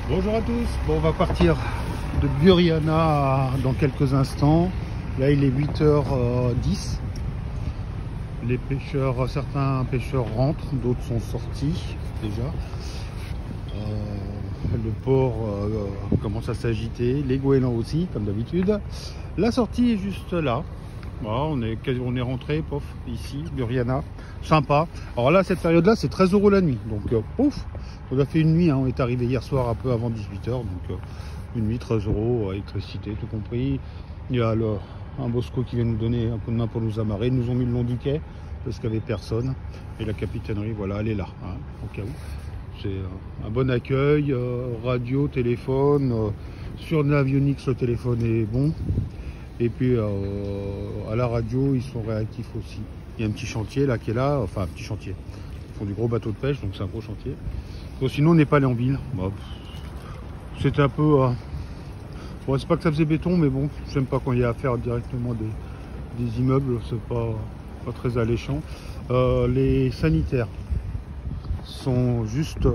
Bonjour à tous. Bon, on va partir de Burjana dans quelques instants. Là, il est 8h10. Les pêcheurs, certains pêcheurs rentrent, d'autres sont sortis déjà. Le port commence à s'agiter, les goélands aussi, comme d'habitude. La sortie est juste là. Voilà, on est rentré, pof, ici, Burjana. Sympa. Alors là, cette période-là, c'est 13 € la nuit. Donc, pouf, on a fait une nuit. Hein. On est arrivé hier soir un peu avant 18h. Donc, une nuit, 13 €, électricité, tout compris. Il y a un Bosco qui vient nous donner un coup de main pour nous amarrer. Ils nous ont mis le long du quai parce qu'il n'y avait personne. Et la capitainerie, voilà, elle est là, hein, au cas où. C'est un bon accueil, radio, téléphone. Sur Navionics, le téléphone est bon. Et puis à la radio, ils sont réactifs aussi. Il y a un petit chantier là qui est là, enfin un petit chantier. Ils font du gros bateau de pêche, donc c'est un gros chantier. Bon, sinon, on n'est pas allé en ville. Bon, c'était un peu... bon, c'est pas que ça faisait béton, mais bon, j'aime pas quand il y a à faire directement des immeubles, c'est pas très alléchant. Les sanitaires sont juste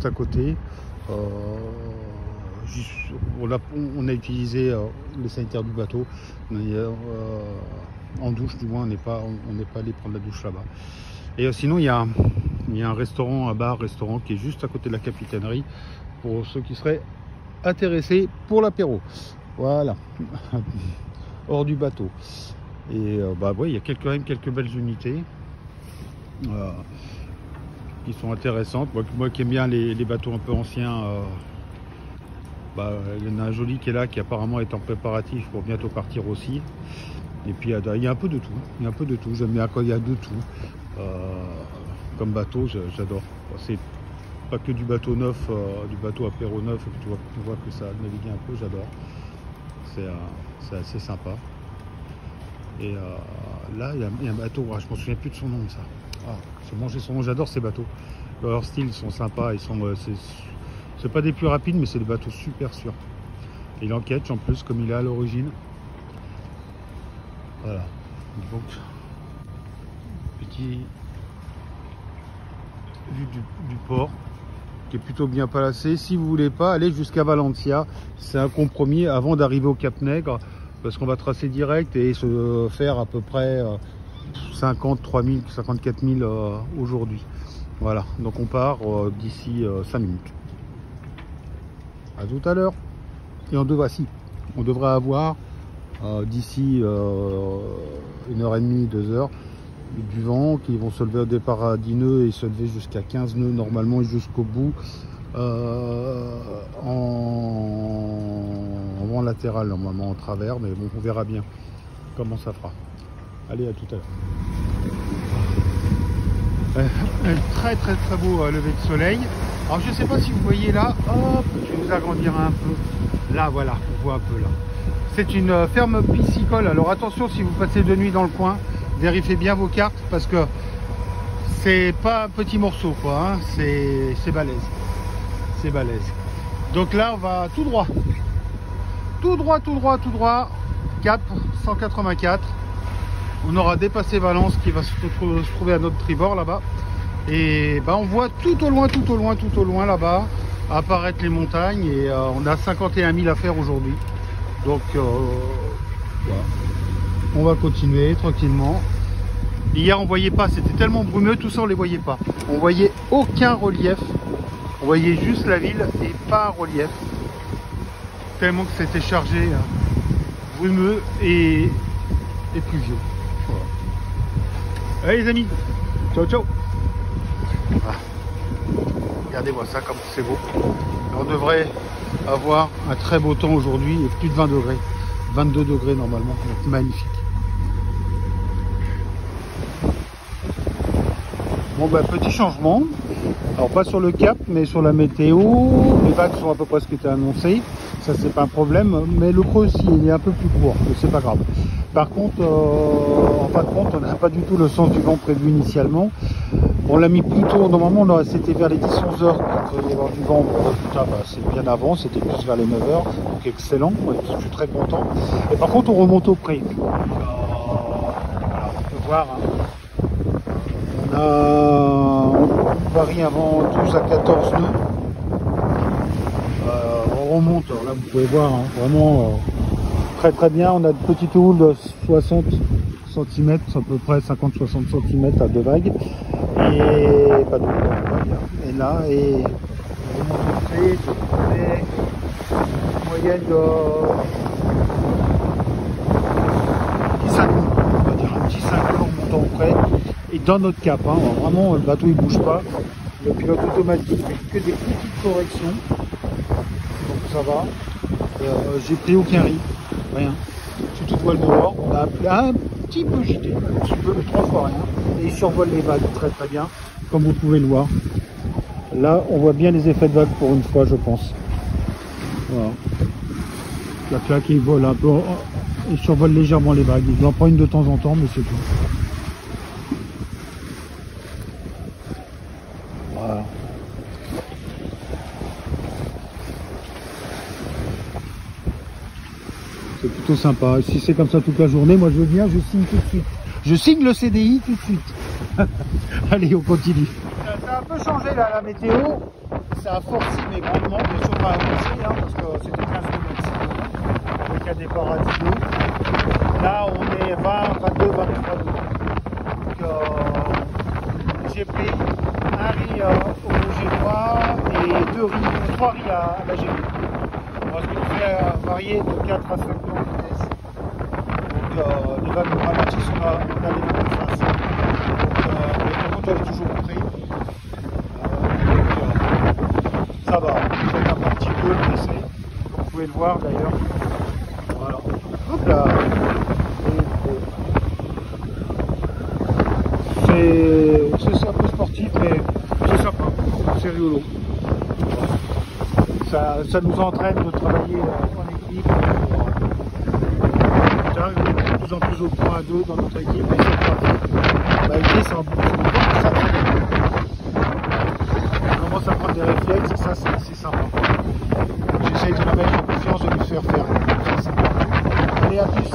à côté. On a utilisé les sanitaires du bateau. En douche, du moins, on n'est pas allé prendre la douche là-bas. Et sinon, il y a un restaurant, un bar-restaurant qui est juste à côté de la capitainerie pour ceux qui seraient intéressés pour l'apéro. Voilà, hors du bateau. Et ouais, il y a quand même quelques belles unités qui sont intéressantes. Moi qui aime bien les bateaux un peu anciens. Il y en a un joli qui est là, qui apparemment est en préparatif pour bientôt partir aussi. Et puis il y a un peu de tout. Il y a un peu de tout. J'aime bien quand il y a de tout. Comme bateau, j'adore. C'est pas que du bateau neuf, du bateau apéro neuf. Tu vois que ça navigue un peu. J'adore. C'est assez sympa. Et là, il y a un bateau. Je me souviens plus de son nom, ça. J'ai mangé son nom. J'adore ces bateaux. Leur style, ils sont sympas. C'est pas des plus rapides, mais c'est des bateaux super sûrs. Et il enquête en plus, comme il est à l'origine. Voilà. Donc, petit vue du port, qui est plutôt bien placé. Si vous voulez pas aller jusqu'à Valencia, c'est un compromis avant d'arriver au Cap Nègre, parce qu'on va tracer direct et se faire à peu près 53 000, 54 000 aujourd'hui. Voilà. Donc on part d'ici 5 minutes. À tout à l'heure. Et on devrait avoir d'ici 1h30, 2h du vent qui vont se lever au départ à 10 nœuds et se lever jusqu'à 15 nœuds normalement et jusqu'au bout en vent latéral normalement en travers, mais bon, on verra bien comment ça fera. Allez, à tout à l'heure. Très beau lever de soleil. Alors je ne sais pas si vous voyez là, hop, je vais vous agrandir un peu. Là voilà, on voit un peu là. C'est une ferme piscicole. Alors attention, si vous passez de nuit dans le coin, vérifiez bien vos cartes parce que c'est pas un petit morceau quoi, hein. C'est balèze. C'est balèze. Donc là on va tout droit. Tout droit. Cap 184. On aura dépassé Valence qui va se trouver à notre tribord là-bas. Et on voit tout au loin là-bas apparaître les montagnes et on a 51 000 à faire aujourd'hui. Donc voilà. On va continuer tranquillement. Hier on voyait pas, c'était tellement brumeux, tout ça on les voyait pas. On voyait aucun relief. On voyait juste la ville et pas un relief. Tellement que c'était chargé, brumeux et pluvieux. Voilà. Allez les amis, ciao. Regardez-moi ça comme c'est beau. On devrait avoir un très beau temps aujourd'hui et plus de 20 degrés. 22 degrés normalement, donc magnifique. Bon petit changement. Alors pas sur le cap mais sur la météo. Les vagues sont à peu près ce qui était annoncé. Ça c'est pas un problème. Mais le creux aussi il est un peu plus court. Mais c'est pas grave. Par contre, en fin de compte, on n'a pas du tout le sens du vent prévu initialement. On l'a mis plus tôt, normalement c'était vers les 10-11 heures qu'il devait y avoir du vent. Bon, résultat, c'est bien avant, c'était plus vers les 9 heures, donc excellent, je suis très content. Et par contre, on remonte au pré. On peut voir, on varie avant 12 à 14 nœuds. remonte. Alors là, vous pouvez voir, hein, vraiment très très bien. On a de petites houles de 60 cm, à peu près 50-60 cm à deux vagues. Et pas de vagues. Et là, et on remonte une moyenne de 10-5 nœuds, on va dire un petit 5 nœuds en montant près. Et dans notre cap, hein, vraiment le bateau il bouge pas. Le pilote automatique fait que des petites corrections. Donc ça va. J'ai pris aucun riz, rien. C'est toute voile dehors. On a appelé un petit peu gité, un petit peu, mais 3 fois rien. Et il survole les vagues très très bien, comme vous pouvez le voir. Là, on voit bien les effets de vagues pour une fois, je pense. Voilà. La plaque, il vole un peu, il survole légèrement les vagues. Il en prend une de temps en temps, mais c'est tout. Voilà. C'est plutôt sympa. Si c'est comme ça toute la journée, moi je veux bien, je signe tout de suite. Je signe le CDI tout de suite. Allez, on continue. Ça a un peu changé là, la météo. Ça a forci, mais grandement, bien sûr pas à moitié, hein, parce que c'était 15 km avec un départ à 10 nœuds. Là, on est 20, 22, 23 degrés. Donc, j'ai pris un riz au rouge et noir et 3 riz à la GP. Ce qui nous fait varier de 4 à 5 nœuds de vitesse. Donc, les vagues nous ralentissent, on a les vagues de face. Donc, elle est toujours prêt. Ça va, on fait un petit peu, mais c'est, comme vous pouvez le voir d'ailleurs. Voilà. Hop là. C'est un peu sportif, mais c'est sympa, c'est rigolo. Ça nous entraîne de travailler en équipe. De plus en plus au point à deux dans notre équipe. Et c'est pratique. Bah, l'idée, c'est un bon on commence à prendre des réflexes et ça, c'est sympa. J'essaye de la mettre en confiance, de lui faire faire. Ça, c'est bien. Allez, à plus.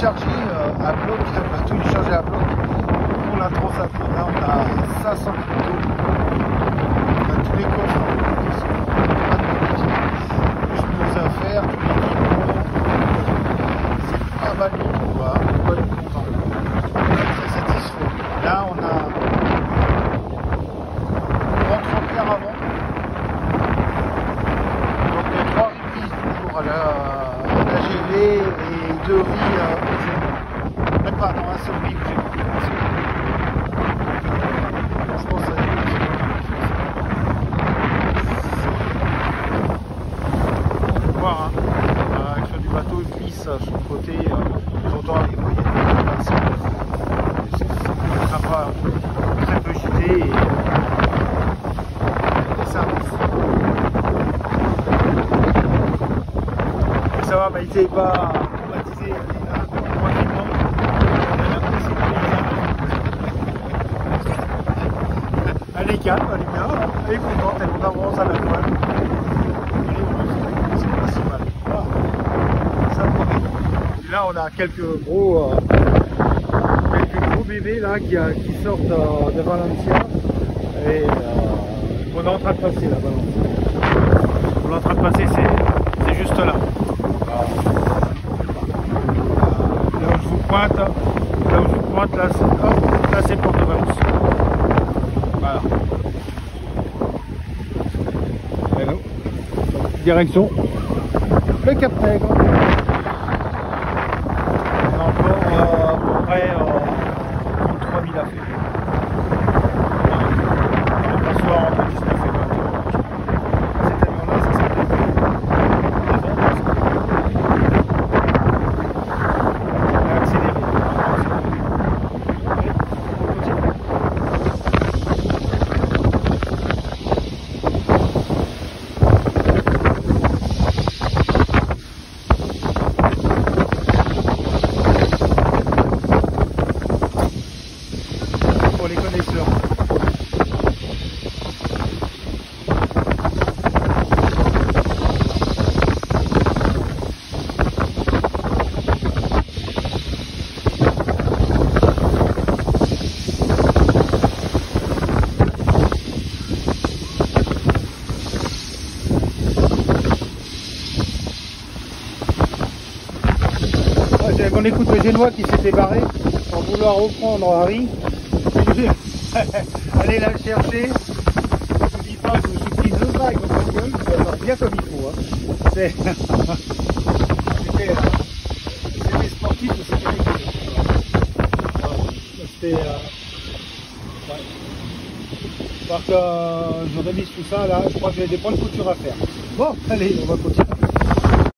Chargé à bloc, le bateau est chargé à bloc pour la Transat. Là on a 500 kg. On a tous les coffres qui sont toutes nos affaires, tous les équipements. C'est pas mal du tout, on va être content. Très satisfait. Là on a 30 heures avant. Donc les 3 reprises toujours à la GV et 2 riz même pas dans un seul riz que j'ai pris. Franchement ça on peut voir hein, l'action du bateau il glisse sur le côté, j'entends les moyennes de c'est sympa, très peu gité et service. Ça va, bah, il s'est pas traumatisé. Elle est calme, elle est bien, elle est contente, elle avance à la voile. C'est le principal. Ça promet. Là, on a quelques gros bébés là, qui sortent de Valencia et on est en train de passer la Valencia. On est en train de passer, c'est juste là. Là où je vous pointe, là c'est Porte de Valence. Voilà. Et là, direction le Cap Nègre. On a encore à peu près 33 000 à faire. On va s'asseoir entre 19 et 20. Cet avion-là, ça on écoute le Génois qui s'était barré pour vouloir reprendre Harry. Allez la chercher. Je vous dis pas, je me suis pris 2 vagues dans la gueule, ça va bien comme il faut. Hein. C'était sportif, mais c'était rigolo. C'était... ouais. Parce que je révise tout ça là, je crois que j'ai des points de couture à faire. Bon, allez, on va continuer.